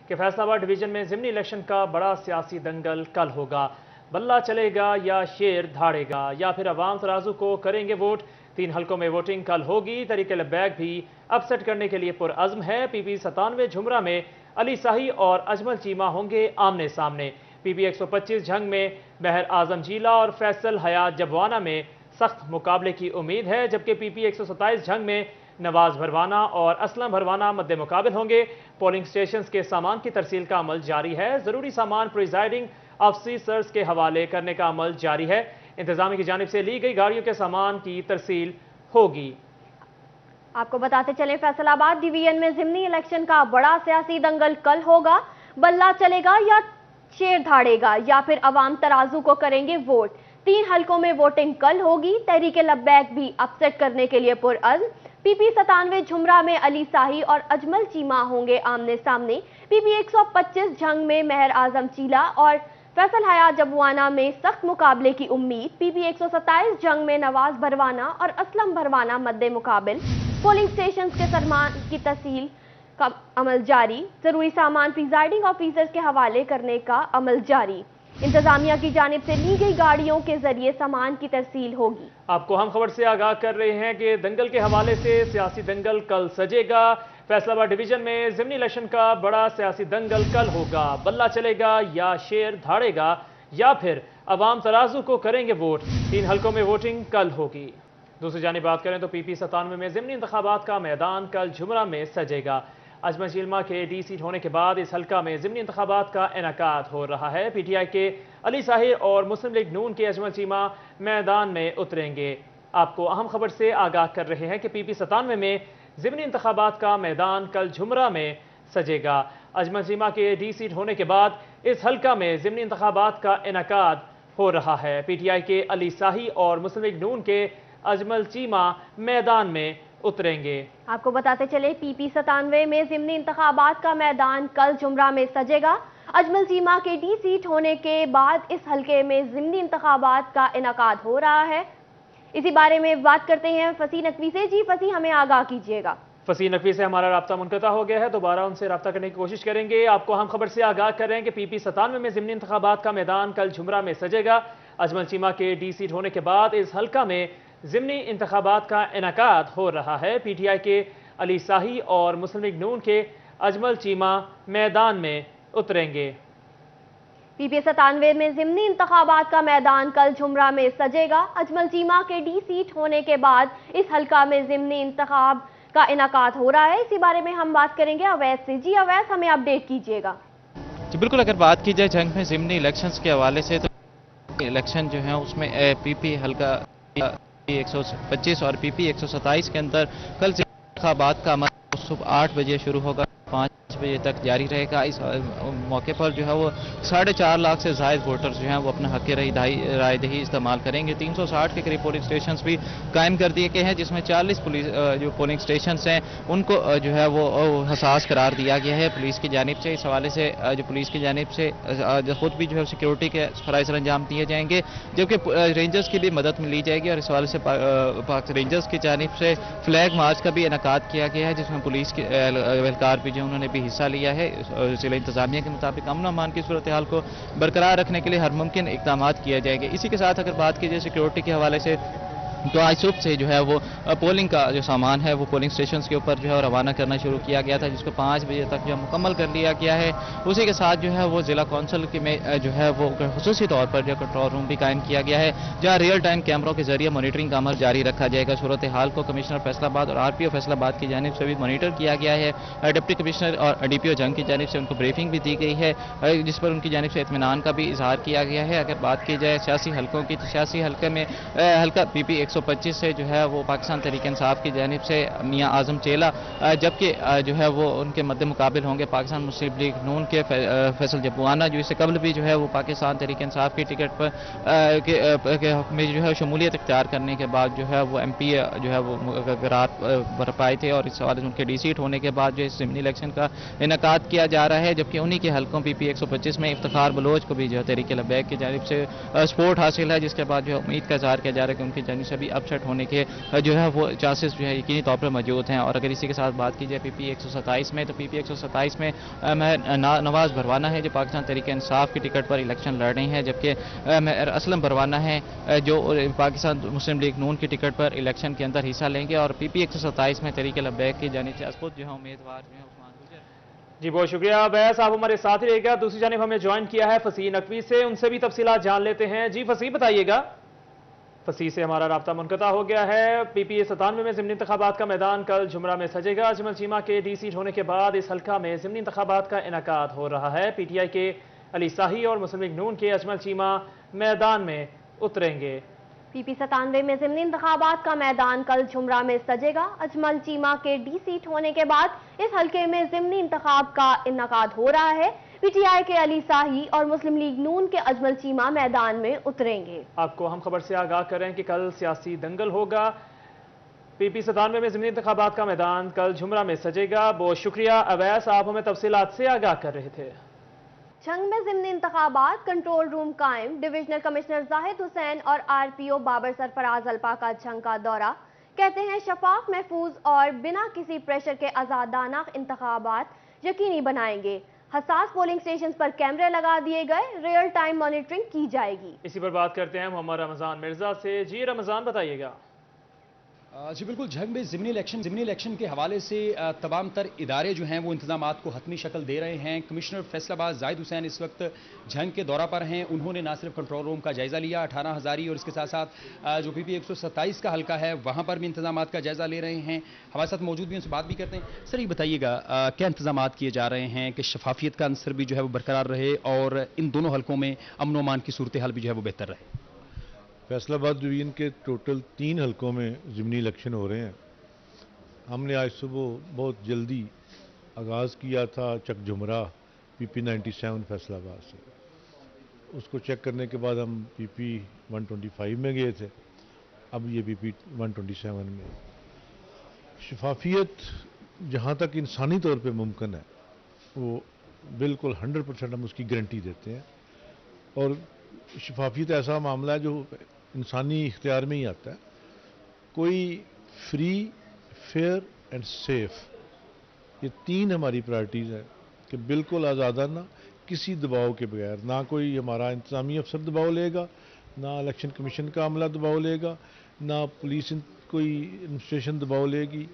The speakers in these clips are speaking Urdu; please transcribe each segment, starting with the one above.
کہ فیصل آباد ڈویژن میں ضمنی الیکشن کا بڑا سیاسی دنگل کل ہوگا۔ بلہ چلے گا یا شیر دھاڑے گا یا پھر عوام ترازو کو کریں گے ووٹ۔ 3 حلقوں میں ووٹنگ کل ہوگی۔ تحریک لبیک بھی اپسیٹ کرنے کے لیے پرعزم ہے۔ پی پی 97 جھمرہ میں علی ساہی اور اجمل چیمہ ہوں گے آمنے سامنے۔ پی پی 125 جھنگ میں بہر اعظم جیلا اور فیصل حیات جبوانہ میں سخت مقابلے کی امید ہے، جبکہ پی پی 127 جھنگ میں نواز بھروانہ اور اسلم بھروانہ مد مقابل ہوں گے۔ پولنگ سٹیشنز کے سامان کی ترسیل کا عمل جاری ہے۔ ضروری سامان پریزائڈنگ آفیسرز کے حوالے کرنے کا عمل جاری ہے۔ انتظامیہ کی جانب سے لی گئی گاڑیوں کے سامان کی ترسیل ہوگی۔ آپ کو بتاتے چلیں فیصل آباد ڈویژن میں ضمنی الیکشن کا بڑا سیاسی دنگل کل ہوگا۔ بلہ چلے گا یا شیر دھاڑے گا یا پھر عوام ترازو کو کریں گے ووٹ۔ 3 حلقوں میں ووٹنگ کل ہوگی۔ تحریک لبیک بھی اپسیٹ کرنے کے لیے پرعزم۔ پی پی 97 جھمرہ میں علی ساہی اور اجمل چیمہ ہوں گے آمنے سامنے۔ پی پی 125 جھنگ میں مہر اعظم چیلا اور فیصل حیات جبوانہ میں سخت مقابلے کی امید۔ پی پی 127 جنگ میں نواز بھروانہ اور اسلم بھروانہ مد مقابل۔ پولنگ سٹیشنز کے سامان کی ترسیل کا عمل جاری۔ ضروری سامان پریزائڈنگ آفیسرز کے حوالے کرنے کا عمل جاری۔ انتظامیہ کی جانب سے لی گئی گاڑیوں کے ذریعے سامان کی ترسیل ہوگی۔ آپ کو ہم خبر سے آگاہ کر رہے ہیں کہ دنگل کے حوالے سے سیاسی دنگل کل سجے گا۔ فیصل آباد ڈویژن میں ضمنی الیکشن کا بڑا سیاسی دنگل کل ہوگا۔ بلہ چلے گا یا شیر دھاڑے گا یا پھر عوام ترازو کو کریں گے ووٹ۔ 3 حلقوں میں ووٹنگ کل ہوگی۔ دوسری جانب بات کریں تو پی پی 97 میں ضمنی انتخابات کا میدان کل جھمرہ میں سجے گا۔ اجمل چیمہ کے ڈی سیٹ ہونے کے بعد اس حلقہ میں ضمنی انتخابات کا انعقاد ہو رہا ہے۔ پی ٹی آئی کے علی ساہی اور مسلم لیگ نون کے اجمل چیمہ میدان میں اتریں گے۔ آپ کو اہم خبر سے آگاہ کر رہے ہیں کہ پی پی 97 میں ضمنی انتخابات کا میدان کل جھمرہ میں سجے گا۔ اجمل چیمہ کے ڈی سیٹ ہونے کے بعد اس حلقہ میں ضمنی انتخابات کا انعقاد ہو رہا ہے۔ پی ٹی آئی کے علی ساہی اور مسلم لیگ نون کے اجمل چیمہ میدان میں اتریں گے۔ آپ کو بتاتے چلے پی پی 97 میں ضمنی انتخابات کا میدان کل جھمرہ میں سجے گا۔ اجمل چیمہ کے ڈی سیٹ ہونے کے بعد اس حلقے میں ضمنی انتخابات کا انعقاد ہو رہا ہے۔ اسی بارے میں بات کرتے ہیں فصیح نقوی سے۔ جی فصیح، ہمیں آگاہ کیجیے گا۔ فصیح نقوی سے ہمارا رابطہ منقطع ہو گیا ہے، دوبارہ ان سے رابطہ کرنے کی کوشش کریں گے۔ آپ کو ہم خبر سے آگاہ کر رہے ہیں کہ پی پی 97 میں ضمنی انتخابات کا میدان کل جھمرہ میں سجے گا۔ اجمل چیمہ کے ڈی سیٹ ہونے کے بعد اس حلقہ میں ضمنی انتخابات کا انعقاد ہو رہا ہے۔ پی ٹی آئی کے علی ساہی اور مسلم لیگ نون کے اجمل چیمہ میدان میں اتریں گے۔ پی پی 97 میں ضمنی انتخابات کا میدان کل جھمرہ میں سجے گا۔ اجمل چیمہ کے ڈی سیٹ ہونے کے بعد اس حلقہ میں ضمنی انتخاب کا انعقاد ہو رہا ہے۔ اسی بارے میں ہم بات کریں گے اویس سے۔ جی اویس، ہمیں اپڈیٹ کیجیے گا۔ جی بالکل، اگر بات کی جائے جنگ میں ضمنی الیکشنز کے حوالے سے تو الیکشن جو ہیں اس میں پی پی حلقہ 125 اور پی پی 127 کے اندر کل انتخابات کا عمل صبح 8 بجے شروع ہوگا، 5 بجے تک جاری رہے گا۔ اس موقع پر جو ہے وہ 4.5 لاکھ سے زائد ووٹرز جو ہیں وہ اپنا حق رائے دہی استعمال کریں گے۔ 360 کے قریب پولنگ سٹیشنز بھی قائم کر دیے گئے ہیں، جس میں 40 جو پولنگ سٹیشنز ہیں ان کو جو ہے وہ حساس قرار دیا گیا ہے پولیس کی جانب سے۔ اس حوالے سے جو پولیس کی جانب سے خود بھی جو ہے سیکیورٹی کے فرائض سر انجام دیے جائیں گے، جبکہ رینجرز کی بھی مدد لی جائے گی۔ اور اس حوالے سے پاک رینجرز کی جانب سے فلیگ مارچ کا بھی انعقاد کیا گیا ہے، جس میں پولیس کے اہلکار بھی جو انہوں نے بھی حصہ لیا ہے۔ ضلع انتظامیہ کے مطابق امن و امان کی صورتحال کو برقرار رکھنے کے لیے ہر ممکن اقدامات کیے جائیں گے۔ اسی کے ساتھ اگر بات کی جائے سیکیورٹی کے حوالے سے تو آج صبح سے جو ہے وہ پولنگ کا جو سامان ہے وہ پولنگ سٹیشنز کے اوپر جو ہے روانہ کرنا شروع کیا گیا تھا، جس کو 5 بجے تک جو مکمل کر لیا گیا ہے۔ اسی کے ساتھ جو ہے وہ ضلع کونسل میں جو ہے وہ خصوصی طور پر جو کنٹرول روم بھی قائم کیا گیا ہے، جہاں ریئل ٹائم کیمروں کے ذریعے مانیٹرنگ کا عمل جاری رکھا جائے گا۔ صورتحال کو کمشنر فیصل آباد اور آر پی او فیصل آباد کی جانب سے بھی مانیٹر کیا گیا ہے۔ ڈپٹی کمشنر اور ڈی پی او جنگ کی جانب سے ان کو بریفنگ بھی دی گئی ہے، جس پر ان کی جانب سے اطمینان کا بھی اظہار کیا گیا ہے۔ اگر بات کی جائے سیاسی حلقوں کی تو سیاسی حلقے میں حلقہ پی پی 125 سے جو ہے وہ پاکستان تحریک انصاف کی جانب سے میاں اعظم چیلا، جبکہ جو ہے وہ ان کے مد مقابل ہوں گے پاکستان مسلم لیگ نون کے فیصل جبوانہ، جو اس سے قبل بھی جو ہے وہ پاکستان تحریک انصاف کی ٹکٹ پر میں جو ہے شمولیت اختیار کرنے کے بعد جو ہے وہ ایم پی جو ہے وہ قرار بر پائے تھے، اور اس حوالے سے ان کے ڈی سیٹ ہونے کے بعد جو اس ضمنی الیکشن کا انعقاد کیا جا رہا ہے۔ جبکہ انہی کے حلقوں پی پی 125 میں افتخار بلوچ کو بھی جو ہے تحریک لبیک کی جانب سے سپورٹ حاصل ہے، جس کے بعد جو ہے امید کا اظہار کیا جا رہا ہے کہ ان کی جانب سے بھی اپسیٹ ہونے کے جو ہے وہ چانسز جو ہے یقینی طور پر موجود ہیں. اور اگر اسی کے ساتھ بات کی جائے پی پی 127 میں، تو پی پی 127 میں نواز بھروانا ہے جو پاکستان تحریک انصاف کی ٹکٹ پر الیکشن لڑ رہی ہیں، جبکہ اسلم بھروانا ہے جو پاکستان مسلم لیگ نون کی ٹکٹ پر الیکشن کے اندر حصہ لیں گے. اور پی پی 127 میں تحریک لبیک کی جانب سے خود جو ہے امیدوار جو ہے عثمان گجر. جی بہت شکریہ بیس، آپ ہمارے ساتھ ہی رہے گا. دوسری جانب ہمیں جوائن کیا ہے فصیح نقوی سے، ان سے بھی تفصیلات جان لیتے ہیں. جی فصیح بتائیے گا. فصیح سے ہمارا رابطہ منقطع ہو گیا ہے. پی پی 97 میں ضمنی انتخابات کا میدان کل جمرہ میں سجے گا. اجمل چیمہ کے ڈی سیٹ ہونے کے بعد اس حلقہ میں ضمنی انتخابات کا انعقاد ہو رہا ہے. پی ٹی آئی کے علی ساہی اور مسلم لیگ نون کے اجمل چیمہ میدان میں اتریں گے. پی پی 97 میں ضمنی انتخابات کا میدان کل جمرہ میں سجے گا. اجمل چیمہ کے ڈی سیٹ ہونے کے بعد اس حلقے میں ضمنی انتخاب کا انعقاد ہو رہا ہے. پی ٹی آئی کے علی ساہی اور مسلم لیگ نون کے اجمل چیمہ میدان میں اتریں گے. آپ کو ہم خبر سے آگاہ کریں کہ کل سیاسی دنگل ہوگا. پی پی 97 میں ضمنی انتخابات کا میدان کل جمرہ میں سجے گا. بہت شکریہ اویس، آپ ہمیں تفصیلات سے آگاہ کر رہے تھے. جنگ میں ضمنی انتخابات، کنٹرول روم قائم. ڈویژنل کمشنر زاہد حسین اور آر پی او بابر سرفراز الپا کا جنگ کا دورہ. کہتے ہیں شفاف، محفوظ اور بنا کسی پریشر کے آزادانہ انتخابات یقینی بنائیں گے. حساس پولنگ سٹیشنز پر کیمرے لگا دیے گئے، ریئل ٹائم مانیٹرنگ کی جائے گی. اسی پر بات کرتے ہیں محمد رمضان مرزا سے. جی رمضان بتائیے گا. جی بالکل، جنگ میں ضمنی الیکشن کے حوالے سے تمام تر ادارے جو ہیں وہ انتظامات کو حتمی شکل دے رہے ہیں. کمشنر فیصل آباد زاہد حسین اس وقت جنگ کے دورہ پر ہیں. انہوں نے نہ صرف کنٹرول روم کا جائزہ لیا 18 ہزاری، اور اس کے ساتھ ساتھ جو پی پی 127 کا حلقہ ہے وہاں پر بھی انتظامات کا جائزہ لے رہے ہیں. ہمارے ساتھ موجود بھی ان سے بات بھی کرتے ہیں. سر یہ بتائیے گا کیا انتظامات کیے جا رہے ہیں کہ شفافیت کا عنصر بھی جو ہے وہ برقرار رہے اور ان دونوں حلقوں میں امن و امان کی صورتحال بھی جو ہے وہ بہتر رہے؟ فیصل آباد ڈویژن کے ٹوٹل 3 حلقوں میں ضمنی الیکشن ہو رہے ہیں. ہم نے آج صبح بہت جلدی آغاز کیا تھا چک جمرہ پی پی 97 فیصل آباد سے. اس کو چیک کرنے کے بعد ہم پی پی 125 میں گئے تھے. اب یہ پی پی 127 میں. شفافیت جہاں تک انسانی طور پہ ممکن ہے وہ بالکل 100% ہم اس کی گارنٹی دیتے ہیں. اور شفافیت ایسا معاملہ ہے جو انسانی اختیار میں ہی آتا ہے. کوئی فری، فیئر اینڈ سیف، یہ 3 ہماری پرائرٹیز ہیں کہ بالکل آزادانہ، کسی دباؤ کے بغیر. نہ کوئی ہمارا انتظامی افسر دباؤ لے گا، نہ الیکشن کمیشن کا عملہ دباؤ لے گا، نہ پولیس کوئی ایڈمنسٹریشن دباؤ لے گی.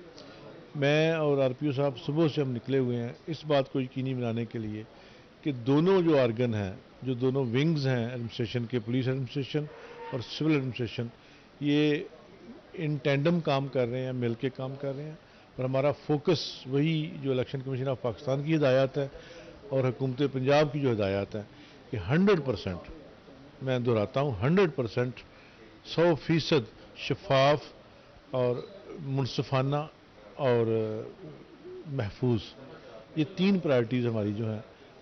میں اور آر پی او صاحب صبح سے ہم نکلے ہوئے ہیں اس بات کو یقینی بنانے کے لیے کہ دونوں جو آرگن ہیں، جو دونوں ونگز ہیں ایڈمنسٹریشن کے، پولیس ایڈمنسٹریشن اور سول ایڈمنسٹریشن، یہ ان ٹینڈم کام کر رہے ہیں، مل کے کام کر رہے ہیں. اور ہمارا فوکس وہی جو الیکشن کمیشن آف پاکستان کی ہدایات ہے اور حکومت پنجاب کی جو ہدایات ہیں کہ 100%، میں دہراتا ہوں 100%، 100% شفاف اور منصفانہ اور محفوظ، یہ 3 پرائرٹیز ہماری جو ہیں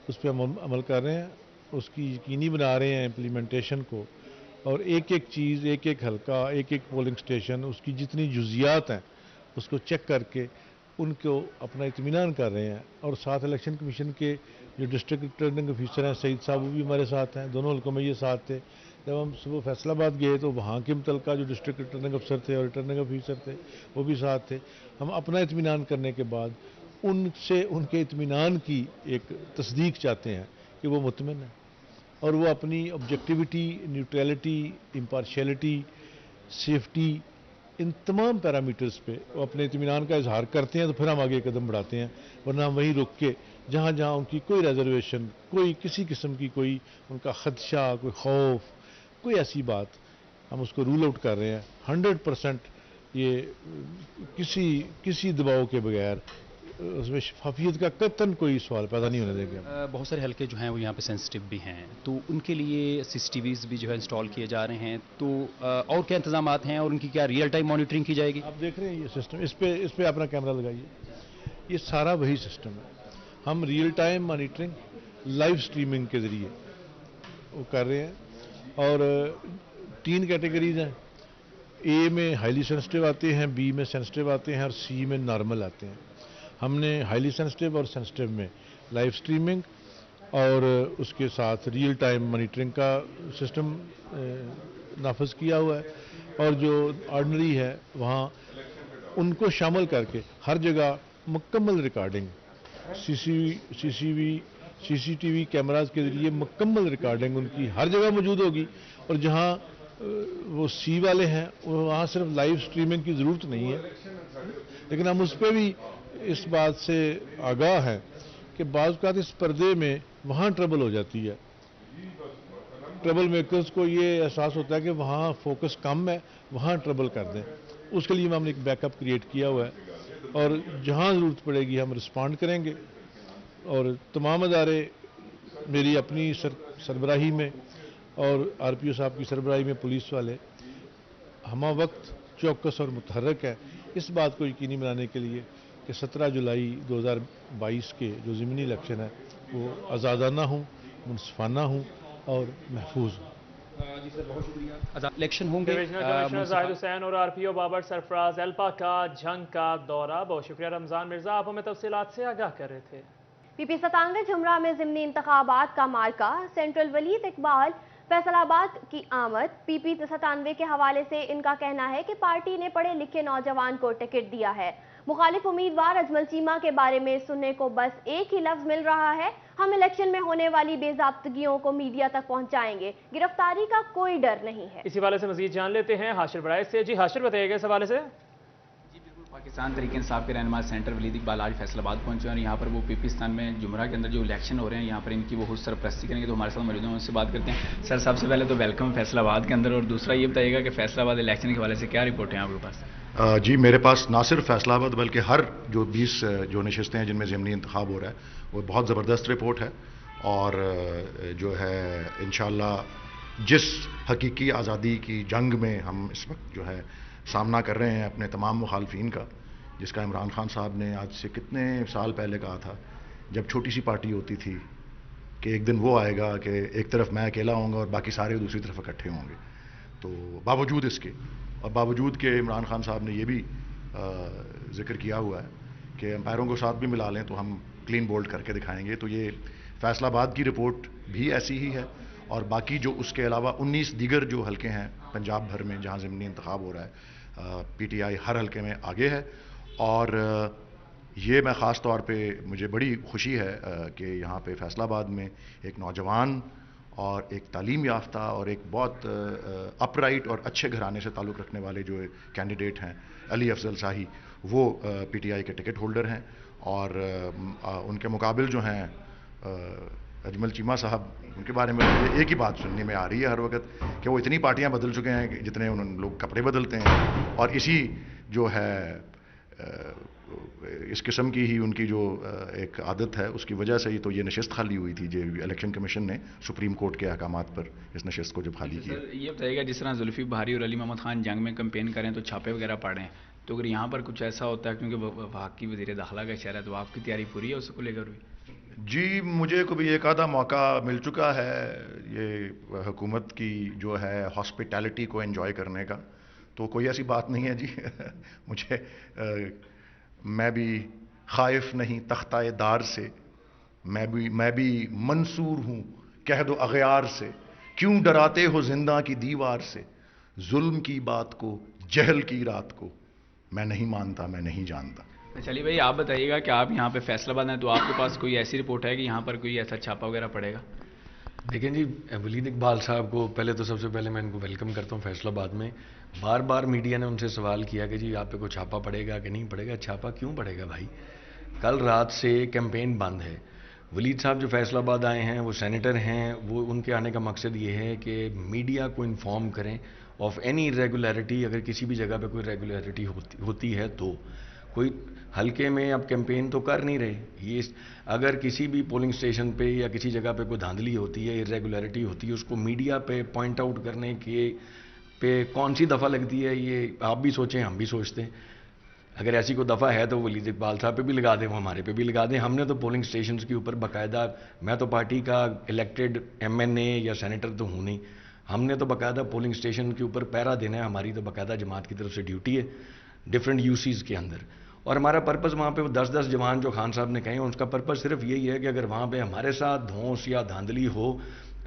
اس پہ ہم عمل کر رہے ہیں. اس کی یقینی بنا رہے ہیں امپلیمنٹیشن کو. اور ایک ایک چیز، ایک ایک حلقہ، ایک ایک پولنگ سٹیشن، اس کی جتنی جزیات ہیں اس کو چیک کر کے ان کو اپنا اطمینان کر رہے ہیں. اور ساتھ الیکشن کمیشن کے جو ڈسٹرکٹ ریٹرننگ افیسر ہیں سعید صاحب، وہ بھی ہمارے ساتھ ہیں. دونوں حلقوں میں یہ ساتھ تھے. جب ہم صبح فیصل آباد گئے تو وہاں کے متعلقہ جو ڈسٹرکٹ ریٹرننگ افسر تھے اور ریٹرننگ افیسر تھے وہ بھی ساتھ تھے. ہم اپنا اطمینان کرنے کے بعد ان سے ان کے اطمینان کی ایک تصدیق چاہتے ہیں کہ وہ مطمئن ہیں اور وہ اپنی آبجیکٹیوٹی، نیوٹریلٹی، امپارشیلٹی، سیفٹی، ان تمام پیرامیٹرز پہ وہ اپنے اطمینان کا اظہار کرتے ہیں. تو پھر ہم آگے قدم بڑھاتے ہیں. ورنہ ہم وہیں رک کے جہاں جہاں ان کی کوئی ریزرویشن، کوئی کسی قسم کی کوئی ان کا خدشہ، کوئی خوف، کوئی ایسی بات، ہم اس کو رول آؤٹ کر رہے ہیں. 100% یہ کسی دباؤ کے بغیر اس میں شفافیت کا قطعاً کوئی سوال پیدا نہیں ہونے دیں گے. بہت سارے حلقے جو ہیں وہ یہاں پہ سینسٹیو بھی ہیں، تو ان کے لیے سی سی ٹی ویز بھی جو ہے انسٹال کیے جا رہے ہیں. تو اور کیا انتظامات ہیں اور ان کی کیا ریئل ٹائم مانیٹرنگ کی جائے گی؟ آپ دیکھ رہے ہیں یہ سسٹم، اس پہ اپنا کیمرہ لگائیے. یہ سارا وہی سسٹم ہے. ہم real time monitoring live streaming کے ذریعے وہ کر رہے ہیں. اور 3 کیٹیگریز ہیں. اے میں ہائیلی سینسٹیو آتے ہیں، بی میں سینسٹیو آتے ہیں اور سی میں نارمل آتے ہیں. ہم نے ہائیلی سینسٹیو اور سینسٹیو میں لائیو سٹریمنگ اور اس کے ساتھ ریئل ٹائم مانیٹرنگ کا سسٹم نافذ کیا ہوا ہے. اور جو آرڈنری ہے وہاں ان کو شامل کر کے ہر جگہ مکمل ریکارڈنگ سی سی ٹی وی کیمراز کے ذریعے مکمل ریکارڈنگ ان کی ہر جگہ موجود ہوگی. اور جہاں وہ سی والے ہیں وہاں صرف لائیو سٹریمنگ کی ضرورت نہیں ہے, لیکن ہم اس پہ بھی اس بات سے آگاہ ہیں کہ بعض اوقات اس پردے میں وہاں ٹربل ہو جاتی ہے. ٹربل میکرز کو یہ احساس ہوتا ہے کہ وہاں فوکس کم ہے, وہاں ٹربل کر دیں. اس کے لیے ہم نے ایک بیک اپ کریٹ کیا ہوا ہے اور جہاں ضرورت پڑے گی ہم رسپانڈ کریں گے. اور تمام ادارے میری اپنی سربراہی میں اور آر پی او صاحب کی سربراہی میں پولیس والے ہمہ وقت چوکس اور متحرک ہے اس بات کو یقینی بنانے کے لیے کہ 17 جولائی 2022 کے جو ضمنی الیکشن ہے وہ آزادانہ ہوں, منصفانہ ہوں اور محفوظ ہوں. جی سر, بہت شکریہ. الیکشن ہوں گے. ڈویژنل کمشنر زاہد حسین اور آر پی او بابر سرفراز ایلپا کا جنگ کا دورہ. بہت شکریہ رمضان مرزا, آپ ہمیں تفصیلات سے آگاہ کر رہے تھے. پی پی 97 جمرہ میں ضمنی انتخابات کا مارکہ, سینٹرل ولید اقبال فیصل آباد کی آمد. پی پی 97 کے حوالے سے ان کا کہنا ہے کہ پارٹی نے پڑھے لکھے نوجوان کو ٹکٹ دیا ہے. مخالف امیدوار اجمل چیمہ کے بارے میں سننے کو بس ایک ہی لفظ مل رہا ہے, ہم الیکشن میں ہونے والی بے ضابطگیوں کو میڈیا تک پہنچائیں گے, گرفتاری کا کوئی ڈر نہیں ہے. اسی حوالے سے مزید جان لیتے ہیں حاشر برائے سے. جی حاشر, بتائیے گا اس حوالے سے. پاکستان تحریک انصاف کے رہنما سینٹر ولید اقبال آج فیصل آباد پہنچے اور یہاں پر وہ پی پی ستان میں جمعرہ کے اندر جو الیکشن ہو رہے ہیں یہاں پر ان کی وہ خود سرپرستی کریں گے. تو ہمارے ساتھ موجود ہیں, ان سے بات کرتے ہیں. سر, سب سے پہلے تو ویلکم فیصل آباد کے اندر, اور دوسرا یہ بتائیے گا کہ فیصل آباد الیکشن کے حوالے سے کیا رپورٹ ہیں آپ کے پاس؟ جی, میرے پاس نہ صرف فیصل آباد بلکہ ہر جو 20 جو نشستیں ہیں جن میں ضمنی انتخاب ہو رہا ہے وہ بہت زبردست رپورٹ ہے. اور جو ہے انشاءاللہ جس حقیقی آزادی کی جنگ میں ہم اس وقت جو ہے سامنا کر رہے ہیں اپنے تمام مخالفین کا, جس کا عمران خان صاحب نے آج سے کتنے سال پہلے کہا تھا جب چھوٹی سی پارٹی ہوتی تھی کہ ایک دن وہ آئے گا کہ ایک طرف میں اکیلا ہوں گا اور باقی سارے دوسری طرف اکٹھے ہوں گے. تو باوجود اس کے اور باوجود کہ عمران خان صاحب نے یہ بھی ذکر کیا ہوا ہے کہ امپائروں کو ساتھ بھی ملا لیں تو ہم کلین بولڈ کر کے دکھائیں گے. تو یہ فیصل آباد کی رپورٹ بھی ایسی ہی ہے, اور باقی جو اس کے علاوہ 19 دیگر جو حلقے ہیں پنجاب بھر میں جہاں ضمنی انتخاب ہو رہا ہے, پی ٹی آئی ہر حلقے میں آگے ہے. اور یہ میں خاص طور پہ مجھے بڑی خوشی ہے کہ یہاں پہ فیصل آباد میں ایک نوجوان اور ایک تعلیم یافتہ اور ایک بہت اپ رائٹ اور اچھے گھرانے سے تعلق رکھنے والے جو کینڈیڈیٹ ہیں علی افضل شاہی, وہ پی ٹی آئی کے ٹکٹ ہولڈر ہیں. اور ان کے مقابل جو ہیں اجمل چیمہ صاحب, ان کے بارے میں ایک ہی بات سننے میں آ رہی ہے ہر وقت کہ وہ اتنی پارٹیاں بدل چکے ہیں جتنے ان لوگ کپڑے بدلتے ہیں. اور اسی جو ہے اس قسم کی ہی ان کی جو ایک عادت ہے اس کی وجہ سے ہی تو یہ نشست خالی ہوئی تھی, جو الیکشن کمیشن نے سپریم کورٹ کے احکامات پر اس نشست کو جب خالی کیا. یہ بتائیے گا جس طرح زلفی بہاری اور علی محمد خان جنگ میں کمپین کریں تو چھاپے وغیرہ پاڑیں, تو اگر یہاں پر کچھ ایسا ہوتا ہے کیونکہ وفاقی وزیر داخلہ کا شہر ہے, تو آپ کی تیاری پوری ہے اس کو لے کر بھی؟ جی, مجھے کبھی ایک آدھا موقع مل چکا ہے یہ حکومت کی جو ہے ہاسپٹیلٹی کو انجوائے کرنے کا, تو کوئی ایسی بات نہیں ہے. جی مجھے میں بھی خائف نہیں تختہ دار سے, میں بھی منصور ہوں کہہ دو اغیار سے, کیوں ڈراتے ہو زندہ کی دیوار سے, ظلم کی بات کو جہل کی رات کو, میں نہیں مانتا میں نہیں جانتا. چلیے بھائی, آپ بتائیے گا کہ آپ یہاں پہ فیصل آباد ہیں تو آپ کے پاس کوئی ایسی رپورٹ ہے کہ یہاں پر کوئی ایسا چھاپا وغیرہ پڑے گا؟ دیکھیں جی, ولید اقبال صاحب کو پہلے تو سب سے پہلے میں ان کو ویلکم کرتا ہوں فیصل آباد میں. بار بار میڈیا نے ان سے سوال کیا کہ جی آپ پہ کوئی چھاپا پڑے گا کہ نہیں پڑے گا. چھاپا کیوں پڑے گا بھائی, کل رات سے کیمپین بند ہے. ولید صاحب جو فیصل آباد آئے ہیں وہ سینیٹر ہیں, وہ ان کے آنے کا مقصد یہ ہے کہ میڈیا کو انفارم کریں آف اینی ریگولیرٹی, اگر کسی بھی جگہ پہ کوئی ریگولیرٹی ہوتی ہے تو. کوئی حلقے میں اب کیمپین تو کر نہیں رہے, یہ اگر کسی بھی پولنگ اسٹیشن پہ یا کسی جگہ پہ کوئی دھاندلی ہوتی ہے, irregularity ہوتی ہے, اس کو میڈیا پہ پوائنٹ آؤٹ کرنے کے پہ کون سی دفعہ لگتی ہے, یہ آپ بھی سوچیں ہم بھی سوچتے ہیں. اگر ایسی کوئی دفعہ ہے تو ولید اقبال صاحب پہ بھی لگا دیں, وہ ہمارے پہ بھی لگا دیں. ہم نے تو پولنگ اسٹیشنز کے اوپر باقاعدہ, میں تو پارٹی کا الیکٹڈ ایم این اے یا سینیٹر تو ہوں نہیں, ہم نے تو باقاعدہ پولنگ اسٹیشن کے اوپر پہرا دینا ہے. ہماری تو باقاعدہ جماعت کی طرف سے ڈیوٹی ہے ڈفرینٹ یو سیز کے اندر. اور ہمارا پرپز وہاں پہ وہ 10 جوان جو خان صاحب نے کہیں, اس کا پرپز صرف یہی ہے کہ اگر وہاں پہ ہمارے ساتھ دھونس یا دھاندلی ہو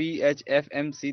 PHFMC